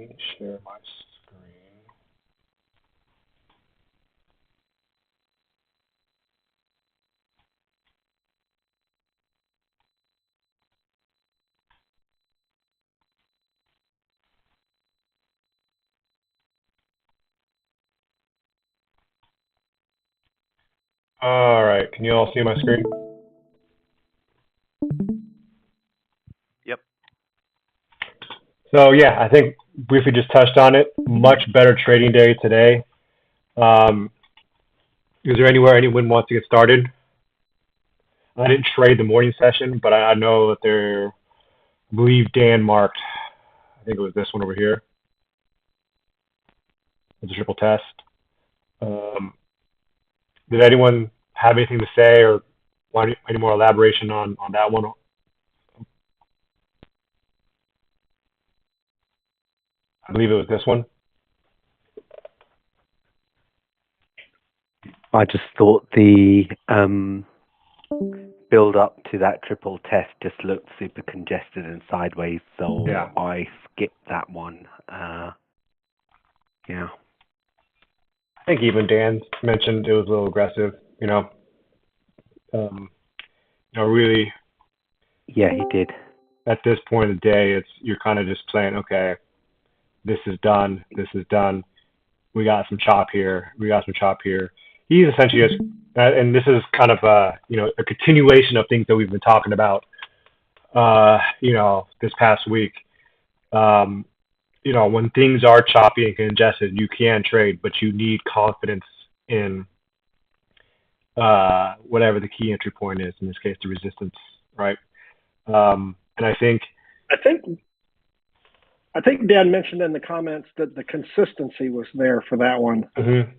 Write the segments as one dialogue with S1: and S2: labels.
S1: me share my screen. All right, can you all see my screen?
S2: Yep.
S1: So yeah, I think briefly just touched on it. Much better trading day today. Um, is there anywhere anyone wants to get started? I didn't trade the morning session, but I know that there, I believe Dan marked, I think it was this one over here. It's a triple test. Um, did anyone have anything to say or want any more elaboration on that one? I believe it was this one.
S3: I just thought the build up to that triple test just looked super congested and sideways, so
S1: Yeah.
S3: I skipped that one. Yeah.
S1: I think even Dan mentioned it was a little aggressive, really
S3: Yeah, he did.
S1: at this point of the day, you're kind of just playing, okay, this is done, we got some chop here, He's essentially just, and this is kind of a continuation of things that we've been talking about, this past week. When things are choppy and congested, you can trade, but you need confidence in whatever the key entry point is, in this case, the resistance, right? And I think
S4: Dan mentioned in the comments that the consistency was there for that one.
S1: Mm-hmm.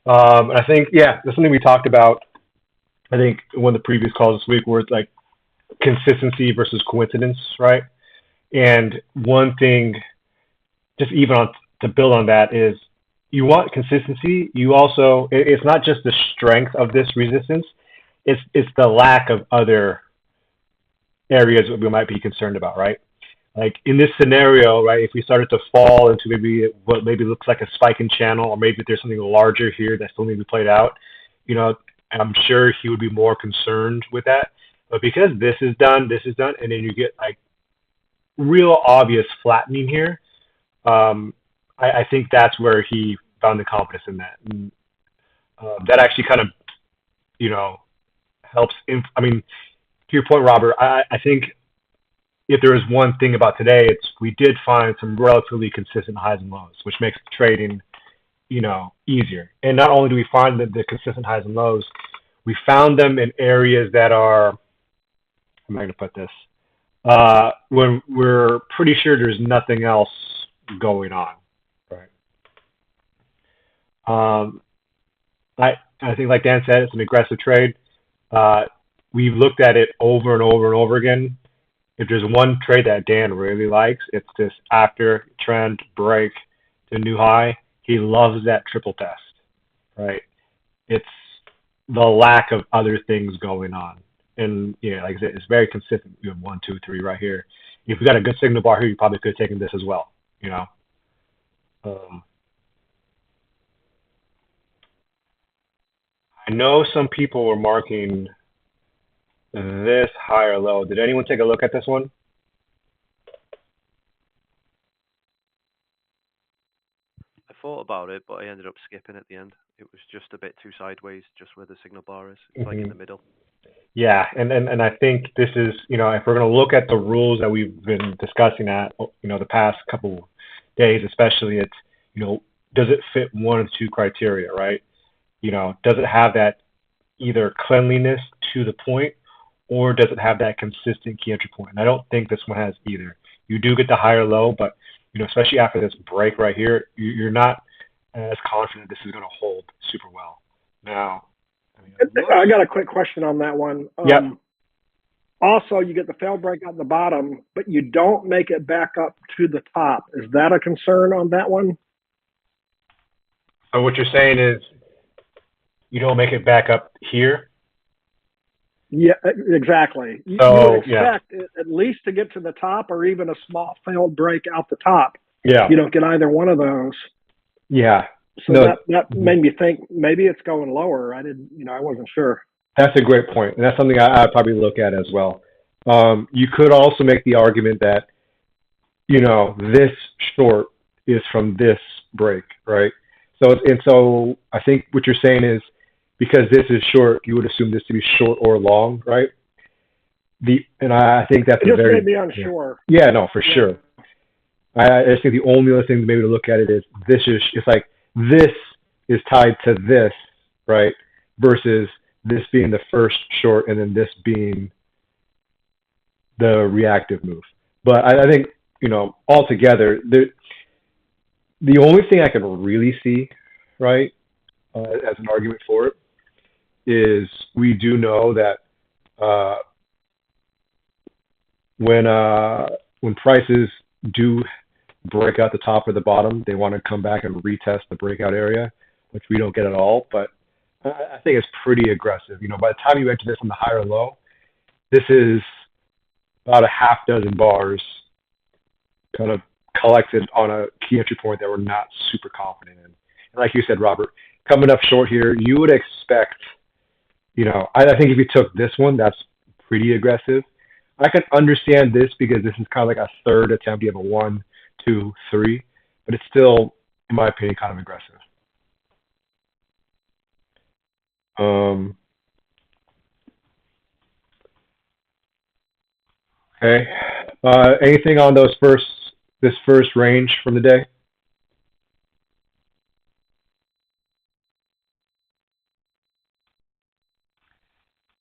S1: I think, yeah, that's something we talked about, I think, in one of the previous calls this week, where it's like consistency versus coincidence, right? And one thing, just even to build on that, is you want consistency. You also, it's not just the strength of this resistance, it's the lack of other areas that we might be concerned about, right? Like in this scenario, right, if we started to fall into maybe what maybe looks like a spiking channel, or maybe there's something larger here that still needs to be played out, I'm sure he would be more concerned with that. But because this is done, and then you get like real obvious flattening here, I think that's where he found the confidence in that. And, that actually kind of, helps. To your point, Robert, I think if there is one thing about today, it's we did find some relatively consistent highs and lows, which makes trading, easier. And not only do we find the consistent highs and lows, we found them in areas that are, how am I going to put this? When we're pretty sure there's nothing else going on, right? I think, like Dan said, it's an aggressive trade. We've looked at it over and over and over again. If there's one trade that Dan really likes, it's this after trend break to new high. He loves that triple test, right? It's the lack of other things going on. And yeah, like I said, it's very consistent. You have 1, 2, 3 right here. If you got a good signal bar here, you probably could have taken this as well, I know some people were marking this high or low. Did anyone take a look at this one?
S2: I thought about it, but I ended up skipping at the end. It was just a bit too sideways, just where the signal bar is. It's like in the middle.
S1: Yeah, and I think this is, if we're going to look at the rules that we've been discussing the past couple days, especially, it's, does it fit one of two criteria, right? Does it have that either cleanliness to the point, or does it have that consistent key entry point? And I don't think this one has either. You do get the higher low, but, especially after this break right here, you're not as confident this is going to hold super well. Now,
S4: I got a quick question on that one.
S1: Yep.
S4: Also, you get the failed break at the bottom, but you don't make it back up to the top. Is that a concern on that one?
S1: So what you're saying is you don't make it back up here?
S4: Yeah, exactly. You would
S1: So yeah,
S4: expect at least to get to the top or even a small failed break out the top.
S1: yeah,
S4: You don't get either one of those.
S1: yeah.
S4: So
S1: No,
S4: that
S1: mhm.
S4: made me think maybe it's going lower. I wasn't sure.
S1: That's a great point, and that's something I'd probably look at as well. You could also make the argument that this short is from this break, right? So I think what you're saying is because this is short, you would assume this to be short or long, right? And I think that's
S4: It
S1: a
S4: just made
S1: very
S4: me
S1: yeah,
S4: unsure.
S1: yeah, no, for
S4: Yeah.
S1: sure. I just think the only other thing maybe to look at it is this is it's like this is tied to this, right? Versus this being the first short and then this being the reactive move. But I think altogether the only thing I can really see, right, as an argument for it is we do know that uh, when when prices do break out the top or the bottom, they want to come back and retest the breakout area, which we don't get at all. But I think it's pretty aggressive. By the time you enter this on the higher low, this is about a half dozen bars kind of collected on a key entry point that we're not super confident in. And like you said, Robert, coming up short here, you would expect, I think if you took this one, that's pretty aggressive. I can understand this because this is kind of like a third attempt. You have a one, two, three, but it's still, in my opinion, kind of aggressive. Um, okay. Anything on this first range from the day?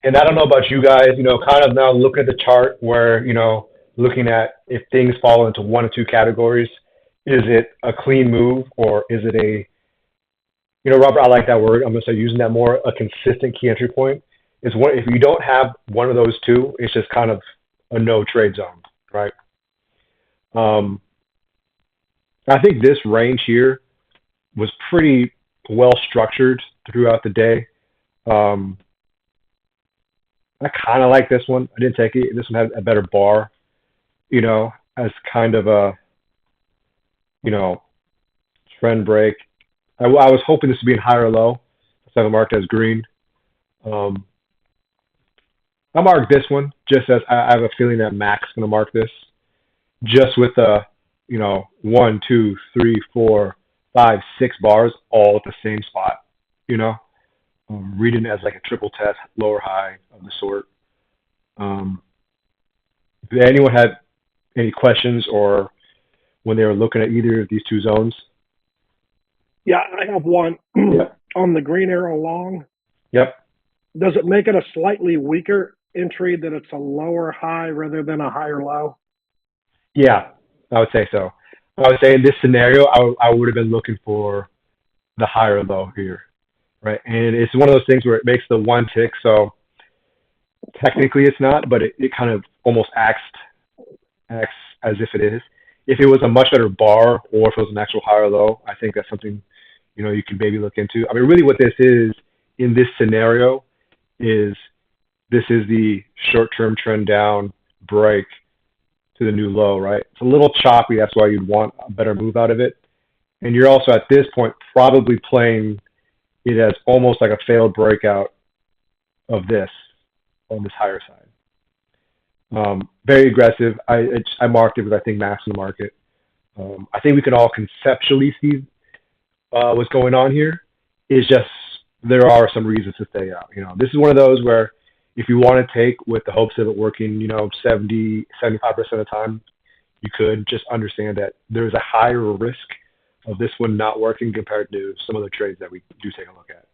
S1: And I don't know about you guys, kind of now looking at the chart where, looking at if things fall into one or two categories, is it a clean move or is it Robert, I like that word. I'm going to start using that more. A consistent key entry point is one. If you don't have one of those two, it's just kind of a no trade zone, right? Um, I think this range here was pretty well structured throughout the day. Um, I kind of like this one. I didn't take it. This one had a better bar, as kind of a, you know, trend break. I was hoping this would be in higher low. So I marked as green. Um, I marked this one just as I have a feeling that Mac's going to mark this just with one, two, three, four, five, 6 bars all at the same spot. You know, reading it as like a triple test, lower high of the sort. Um, if anyone had any questions or when they were looking at either of these two zones?
S4: Yeah, I have one
S1: Yep.
S4: on the green arrow long.
S1: Yep.
S4: Does it make it a slightly weaker entry that it's a lower high rather than a higher low?
S1: Yeah, I would say so. I would say in this scenario, I would have been looking for the higher low here, right? And it's one of those things where it makes the one tick. So technically it's not, but it kind of almost acts as if it is. If it was a much better bar or if it was an actual higher low, I think that's something, you can maybe look into. I mean, really what this is in this scenario is this is the short-term trend down break to the new low, right? It's a little choppy. That's why you'd want a better move out of it. And you're also at this point probably playing it as almost like a failed breakout of this on this higher side. Very aggressive. I marked it because I think Max in the market. I think we can all conceptually see what's going on here. Is just there are some reasons to stay out. This is one of those where if you want to take with the hopes of it working, 75% of the time, you could just understand that there's a higher risk of this one not working compared to some other trades that we do take a look at.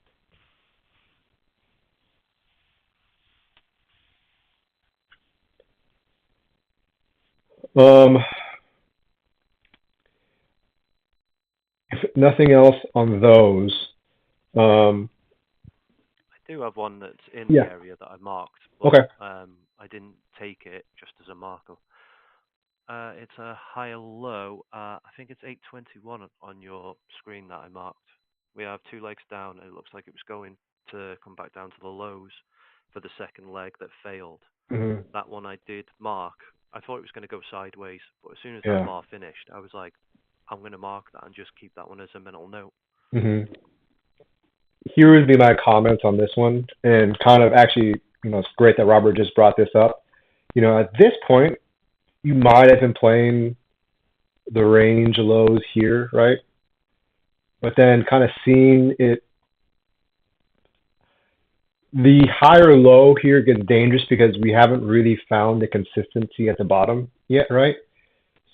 S1: If nothing else on those,
S2: I do have one that's in the
S1: yeah,
S2: area that I marked, but
S1: okay,
S2: I didn't take it just as a marker. It's a higher low. I think it's 821 on your screen that I marked. We have two legs down, and it looks like it was going to come back down to the lows. for the second leg that failed.
S1: Mm-hmm.
S2: That one I did mark. I thought it was going to go sideways, but as soon as that
S1: Yeah.
S2: bar finished, I was like, I'm going to mark that and just keep that one as a mental note.
S1: Mm-hmm. Here would be my comments on this one, and kind of actually, it's great that Robert just brought this up. At this point, you might have been playing the range lows here, right? But then kind of seeing it, the higher low here gets dangerous because we haven't really found the consistency at the bottom yet, right?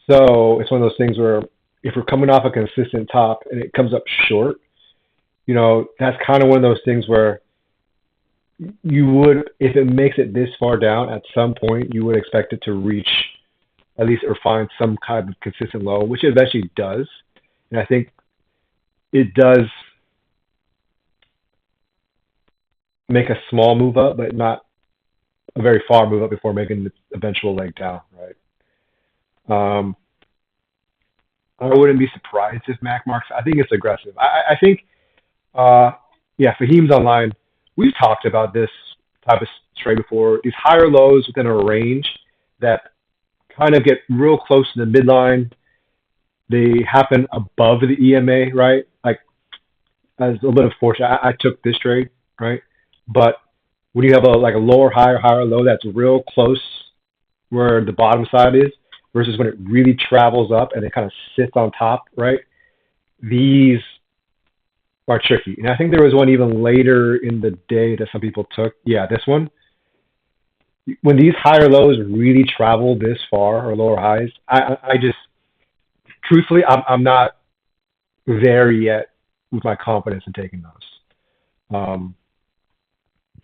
S1: So it's one of those things where if we're coming off a consistent top and it comes up short, that's kind of one of those things where you would, if it makes it this far down, at some point you would expect it to reach at least or find some kind of consistent low, which it eventually does. And I think it does make a small move up, but not a very far move up before making the eventual leg down, right? I wouldn't be surprised if Mac marks. I think it's aggressive. I think, Fahim's online. We've talked about this type of trade before. These higher lows within a range that kind of get real close to the midline. They happen above the EMA, right? Like, as a little bit of fortune, I took this trade, right? But when you have a lower high or higher low that's real close where the bottom side is, versus when it really travels up and it kind of sits on top, right? These are tricky. And I think there was one even later in the day that some people took. Yeah, this one. When these higher lows really travel this far, or lower highs, I just, truthfully, I'm not there yet with my confidence in taking those.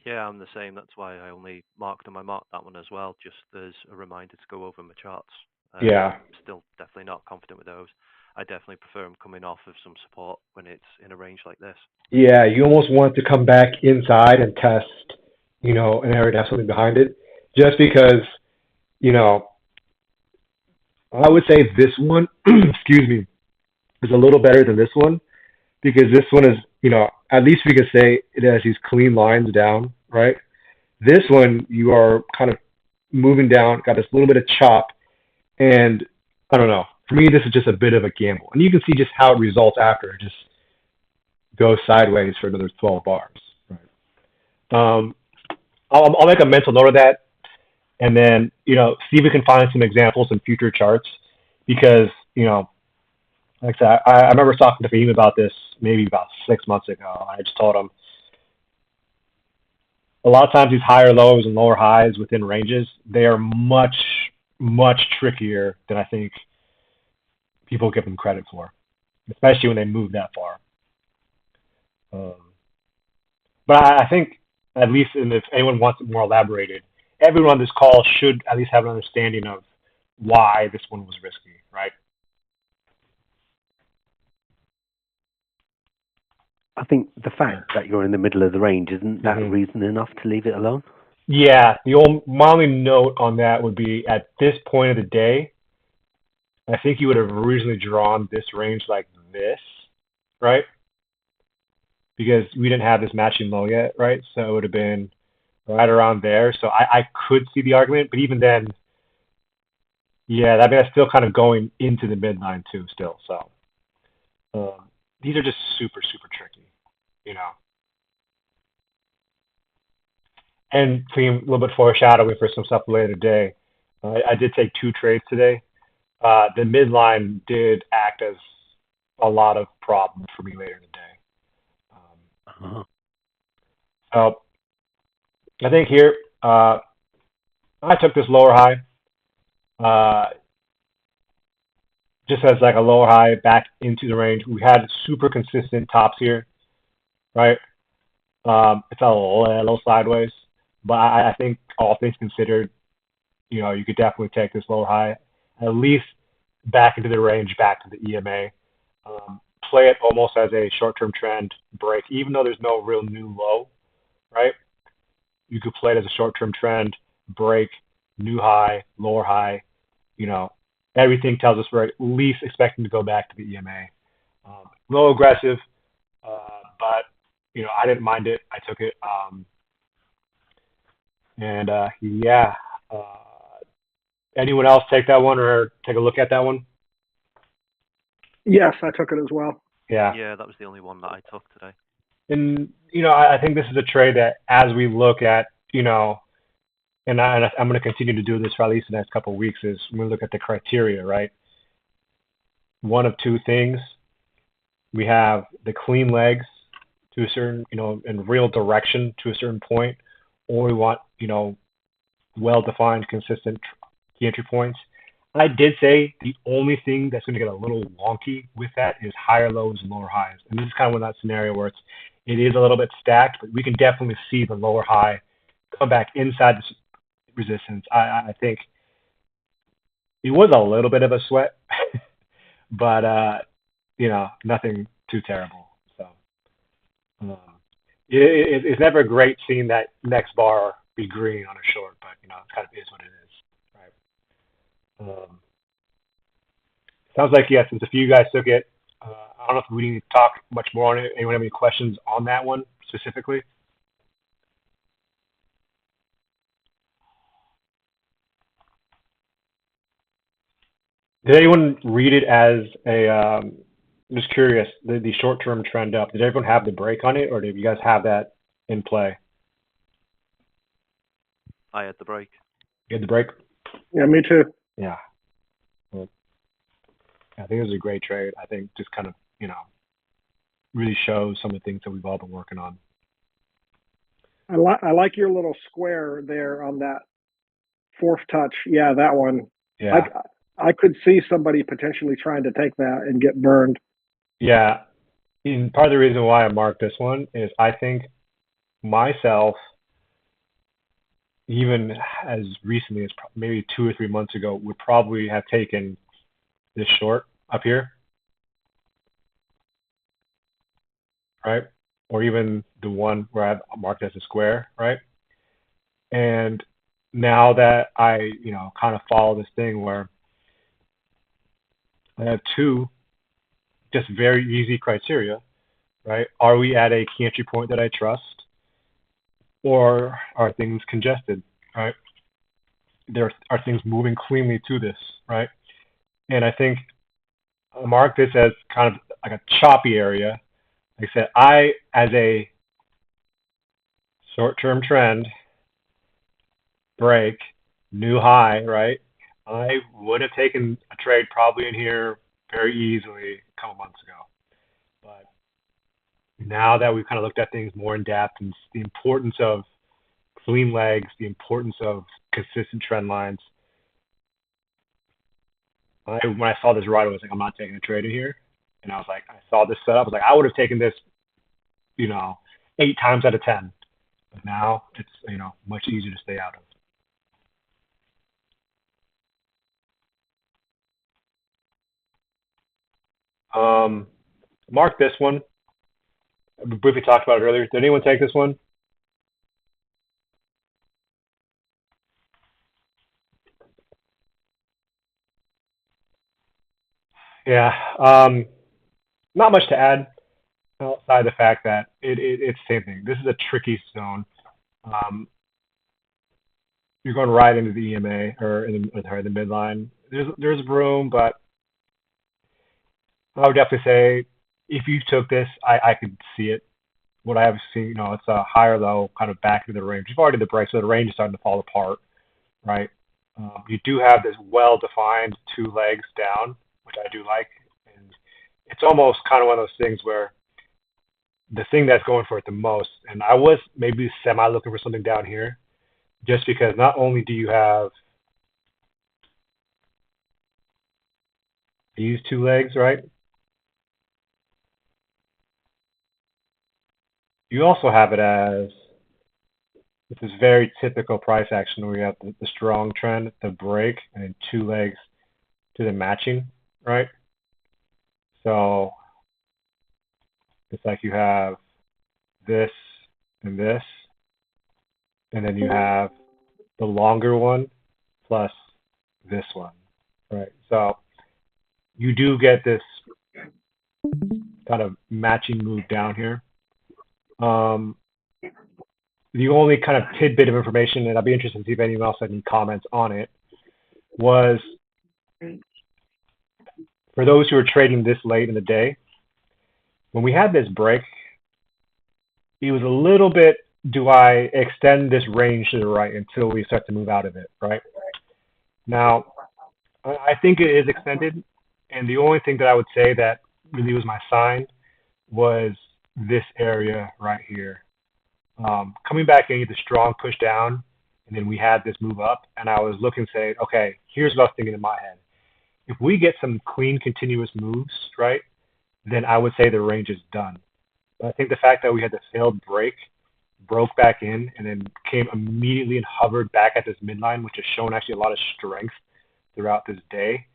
S2: Yeah, I'm the same. That's why I only marked them. I marked that one as well, just as a reminder to go over my charts.
S1: Yeah.
S2: Still definitely not confident with those. I definitely prefer them coming off of some support when it's in a range like this.
S1: Yeah, you almost want to come back inside and test, an area to have something behind it. Just because, I would say this one, excuse me, is a little better than this one because this one is, at least we could say it has these clean lines down, right? This one, you are kind of moving down, got this little bit of chop, and I don't know. For me, this is just a bit of a gamble. And you can see just how it results after. It just goes sideways for another 12 bars. Right. I'll make a mental note of that, and then see if we can find some examples in future charts, because like I said, I remember talking to Fahim about this maybe about 6 months ago. I just told him a lot of times these higher lows and lower highs within ranges, they are much, much trickier than I think people give them credit for, especially when they move that far. But I think, at least if anyone wants it more elaborated, everyone on this call should at least have an understanding of why this one was risky, right?
S3: I think the fact that you're in the middle of the range, isn't that reason enough to leave it alone?
S1: Yeah, my only note on that would be at this point of the day, I think you would have originally drawn this range like this, right? Because we didn't have this matching low yet, right? So it would have been right around there. So I could see the argument, but even then, yeah, that's still kind of going into the midline too still. So these are just super, super tricky, And a little bit foreshadowing for some stuff later today. I did take 2 trades today. The midline did act as a lot of problems for me later in the day. So I think here, I took this lower high, just as like a lower high back into the range. We had super consistent tops here, right? It's a little sideways, but I think all things considered, you could definitely take this lower high, at least back into the range, back to the EMA. Play it almost as a short-term trend break, even though there's no real new low, right? You could play it as a short-term trend break, new high, lower high. Everything tells us we're at least expecting to go back to the EMA. A little aggressive, but I didn't mind it. I took it. And yeah, uh, anyone else take that one or take a look at that one?
S4: Yes, I took it as well.
S1: Yeah.
S2: Yeah, that was the only one that I took today.
S1: And I think this is a trade that as we look at, and I'm going to continue to do this for at least the next couple of weeks, is when we look at the criteria, right? One of two things. We have the clean legs to a certain, in real direction to a certain point, or we want, well-defined, consistent key entry points. I did say the only thing that's going to get a little wonky with that is higher lows and lower highs. And this is kind of one of that scenario where it is a little bit stacked, but we can definitely see the lower high come back inside the resistance. I think it was a little bit of a sweat, but nothing too terrible. So um, it's never great seeing that next bar be green on a short, but it kind of is what it is, right? Sounds like yes. Since a few of you guys took it, I don't know if we need to talk much more on it. Anyone have any questions on that one specifically? Did anyone read it as a? I'm just curious. The short-term trend up. Did everyone have the break on it, or did you guys have that in play?
S2: I had the break.
S1: You had the break.
S4: Yeah, me too.
S1: Yeah. Well, I think it was a great trade. I think just kind of really shows some of the things that we've all been working on.
S4: I like your little square there on that fourth touch. Yeah, that one.
S1: Yeah.
S4: I could see somebody potentially trying to take that and get burned.
S1: Yeah. And part of the reason why I marked this one is I think myself, even as recently as maybe 2 or 3 months ago, would probably have taken this short up here, right? Or even the one where I've marked as a square, right? And now that I, kind of follow this thing where I have two just very easy criteria, right? Are we at a key entry point that I trust, or are things congested, right? There are things moving cleanly to this, right? And I think I mark this as kind of like a choppy area. Like I said, as a short-term trend, break, new high, right? I would have taken a trade probably in here very easily a couple months ago. But now that we've kind of looked at things more in depth and the importance of clean legs, the importance of consistent trend lines, when I saw this right, I was like, I'm not taking a trade in here. And I was like, I saw this setup. I was like, I would have taken this, 8 times out of 10. But now it's, much easier to stay out of. Mark this one. We briefly talked about it earlier. Did anyone take this one? Yeah. Not much to add outside the fact that it's the same thing. This is a tricky zone. Um, you're going right into the EMA or the midline. There's room, but I would definitely say if you took this, I could see it. What I have seen, it's a higher low, kind of back into the range. You've already the break, so the range is starting to fall apart, right? You do have this well-defined two legs down, which I do like, and it's almost kind of one of those things where the thing that's going for it the most, and I was maybe semi looking for something down here, just because not only do you have these two legs, right? You also have it as this is very typical price action where you have the strong trend, the break, and then two legs to the matching, right? So it's like you have this and this, and then you have the longer one plus this one, right? So you do get this kind of matching move down here. Um, the only kind of tidbit of information, and I'd be interested to see if anyone else had any comments on it, was for those who are trading this late in the day, when we had this break, it was a little bit, do I extend this range to the right until we start to move out of it, right? Now, I think it is extended, and the only thing that I would say that really was my sign was this area right here. Coming back in, the strong push down, and then we had this move up, and I was looking saying, okay, here's what I was thinking in my head. If we get some clean, continuous moves, right, then I would say the range is done. But I think the fact that we had the failed break, broke back in, and then came immediately and hovered back at this midline, which has shown actually a lot of strength throughout this day.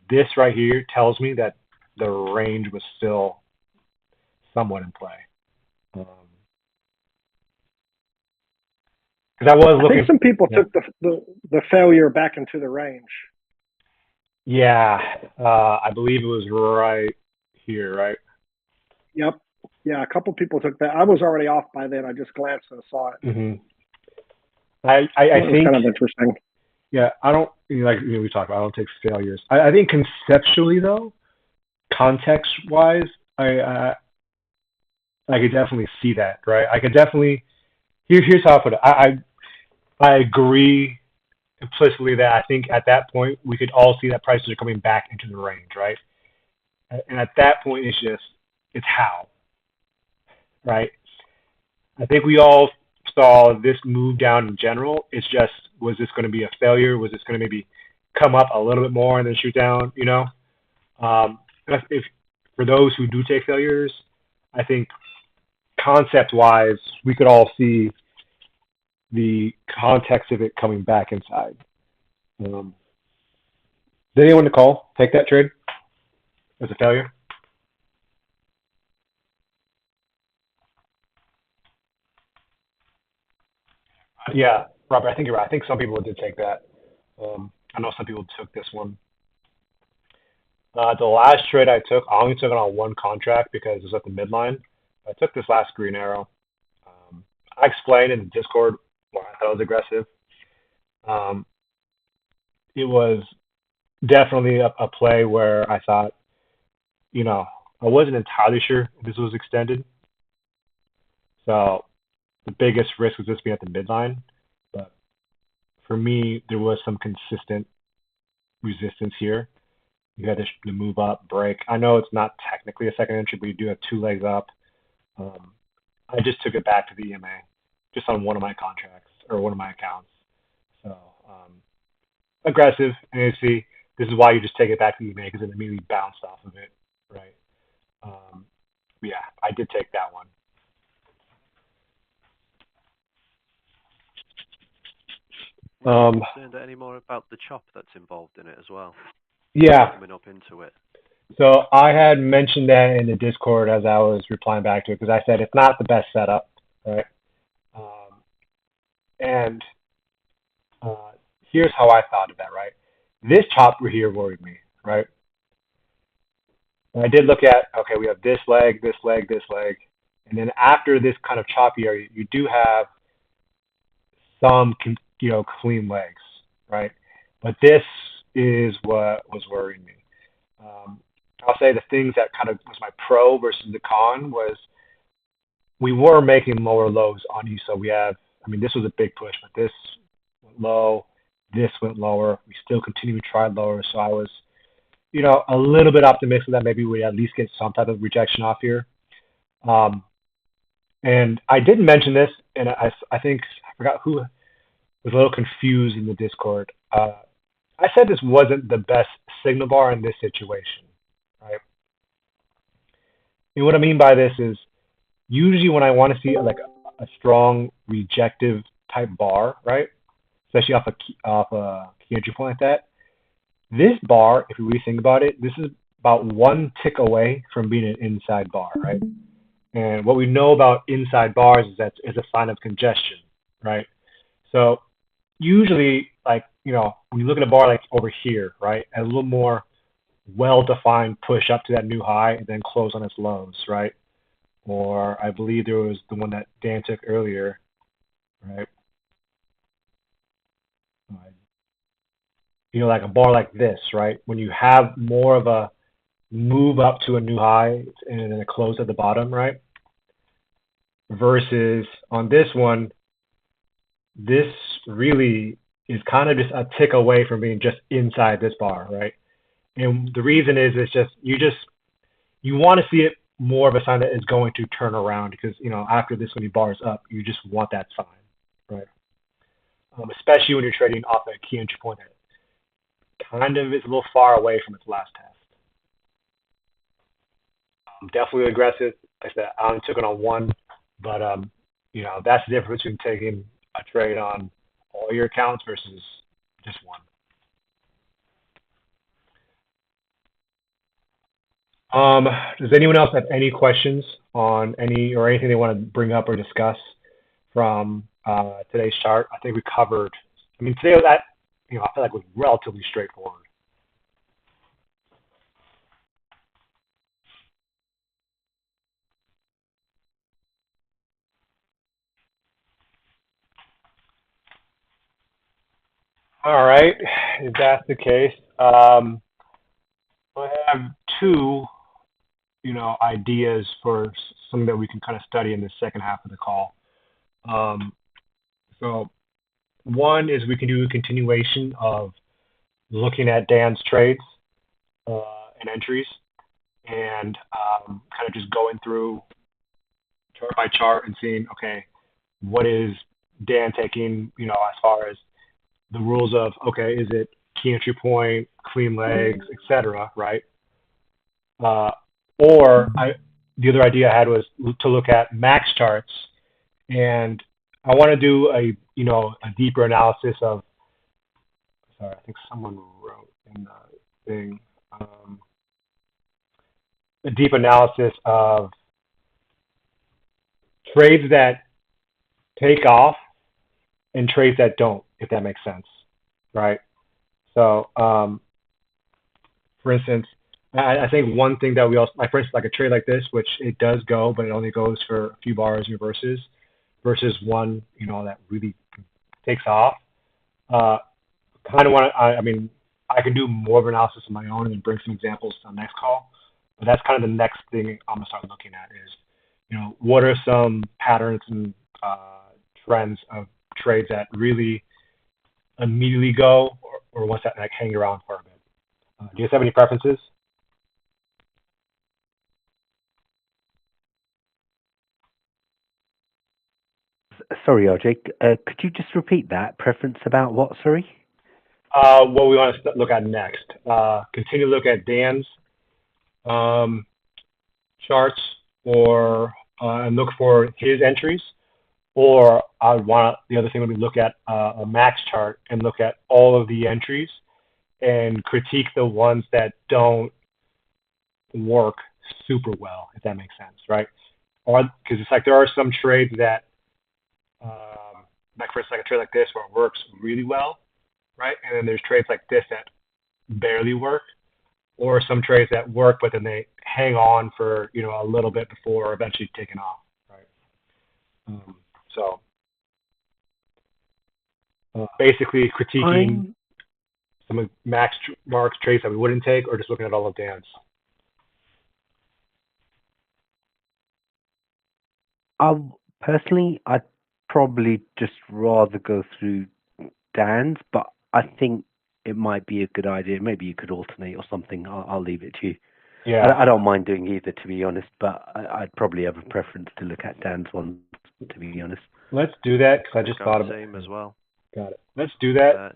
S1: This right here tells me that the range was still somewhat in play. Because I was looking.
S4: I think some people took the failure back into the range.
S1: Yeah, I believe it was right here, right?
S4: Yep. Yeah, a couple people took that. I was already off by then. I just glanced and saw it.
S1: Mm-hmm. I
S4: It was
S1: think
S4: kind of interesting.
S1: Yeah, I don't like we talked about. I don't take failures. I think conceptually though, context wise, I could definitely see that, right? I could definitely here's how I put it. I agree implicitly that I think at that point we could all see that prices are coming back into the range, right? And at that point it's how, right? I think we all saw this move down in general. It's just, was this going to be a failure? Was this going to maybe come up a little bit more and then shoot down? If for those who do take failures, I think concept-wise, we could all see the context of it coming back inside. Did anyone take that trade as a failure? Yeah, Robert, I think you're right. I think some people did take that. I know some people took this one. The last trade I took, I only took it on one contract because it was at the midline. I took this last green arrow. I explained in the Discord why I thought it was aggressive. It was definitely a play where I thought, I wasn't entirely sure if this was extended. So the biggest risk was just being at the midline. But for me, there was some consistent resistance here. You had the move up, break. I know it's not technically a second entry, but you do have two legs up. I just took it back to the EMA, just on one of my contracts or one of my accounts. So aggressive, and you see, this is why you just take it back to the EMA because it immediately bounced off of it, right? Yeah, I did take that one.
S2: Concerned any more about the chop that's involved in it as well?
S1: Yeah.
S2: Coming up into it.
S1: So I had mentioned that in the Discord as I was replying back to it because I said it's not the best setup, right? And here's how I thought of that, right? This chop here worried me, right? And I did look at, okay, we have this leg, this leg, this leg. And then after this kind of choppy area, you do have some, clean legs, right? But this is what was worrying me. I'll say the things that kind of was my pro versus the con was we were making lower lows on ESO. This was a big push, but this went low, this went lower. We still continue to try lower. So I was, a little bit optimistic that maybe we at least get some type of rejection off here. And I didn't mention this, and I think, I forgot who was a little confused in the Discord. I said this wasn't the best signal bar in this situation, right? And what I mean by this is usually when I want to see like a strong rejective type bar, right? Especially off a key entry point like that. This bar, if you really think about it, this is about one tick away from being an inside bar, right? And what we know about inside bars is that it's a sign of congestion, right? So usually, when you look at a bar like over here, right, a little more well-defined push up to that new high and then close on its lows, right? Or I believe there was the one that Dan took earlier. right? You know, like a bar like this, right? When you have more of a move up to a new high and then a close at the bottom, right? Versus on this one, this really is kind of just a tick away from being just inside this bar, right? And the reason is it's just you want to see it more of a sign that it's going to turn around because you know after this when you bars up, you just want that sign, right? Especially when you're trading off a key entry point that kind of is a little far away from its last test. Definitely aggressive. Like I said, I only took it on one, but you know that's the difference between taking a trade on all your accounts versus just one. Does anyone else have any questions on any or anything they want to bring up or discuss from today's chart? I think we covered. I mean, today was that you know I feel like was relatively straightforward. All right, if that's the case, I have two, you know, ideas for something that we can kind of study in the second half of the call. So one is we can do a continuation of looking at Dan's trades and entries and kind of just going through chart by chart and seeing, okay, what is Dan taking, you know, as far as the rules of, okay, is it key entry point, clean legs, etc., right? The other idea I had was to look at max charts, and I want to do a you know a deeper analysis of. Sorry, I think someone wrote in the thing a deep analysis of trades that take off and trades that don't, if that makes sense, right? So, for instance, I think one thing that we also, like for instance, like a trade like this, which it does go, but it only goes for a few bars and reverses, versus one, you know, that really takes off. Kind of want to, I mean, I can do more of an analysis of my own and bring some examples on the next call, but that's kind of the next thing I'm gonna start looking at is, you know, what are some patterns and trends of trades that really immediately go, or ones that like hang around for a bit. Do you guys have any preferences?
S3: Sorry, RJ. Could you just repeat that? Preference about what? Sorry.
S1: What we want to look at next. Continue to look at Dan's charts or and look for his entries. Or I would want the other thing would be look at a max chart and look at all of the entries and critique the ones that don't work super well, if that makes sense, right? Or because it's like there are some trades that, like for instance, like a trade like this where it works really well, right? And then there's trades like this that barely work, or some trades that work but then they hang on for you know a little bit before eventually taking off, right? So basically critiquing some of Max Mark's trades that we wouldn't take, or just looking at all of Dan's.
S3: Personally, I'd probably just rather go through Dan's, but I think it might be a good idea. Maybe you could alternate or something. I'll leave it to you.
S1: Yeah,
S3: I don't mind doing either, to be honest, but I'd probably have a preference to look at Dan's one, to be honest.
S1: let's do that because I just thought of
S2: the same as well.
S1: Got it. Let's do that.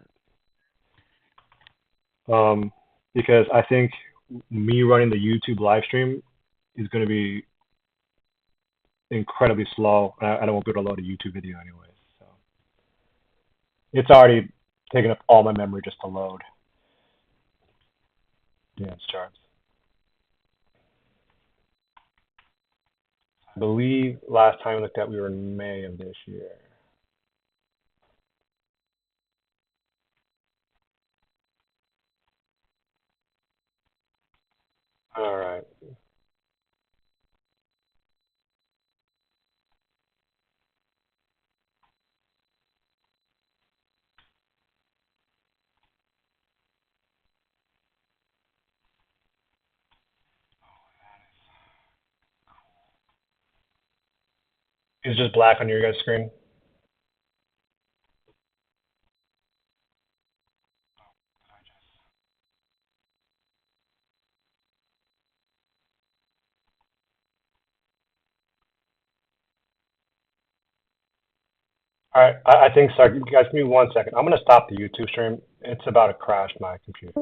S1: Because I think me running the YouTube live stream is going to be incredibly slow. I don't want to be able to load a YouTube video anyway. So it's already taken up all my memory just to load Dan's charts. I believe last time we looked at we were in May of this year. All right. It's just black on your guys' screen. All right, I think, sorry, guys, give me 1 second. I'm going to stop the YouTube stream. It's about to crash my computer.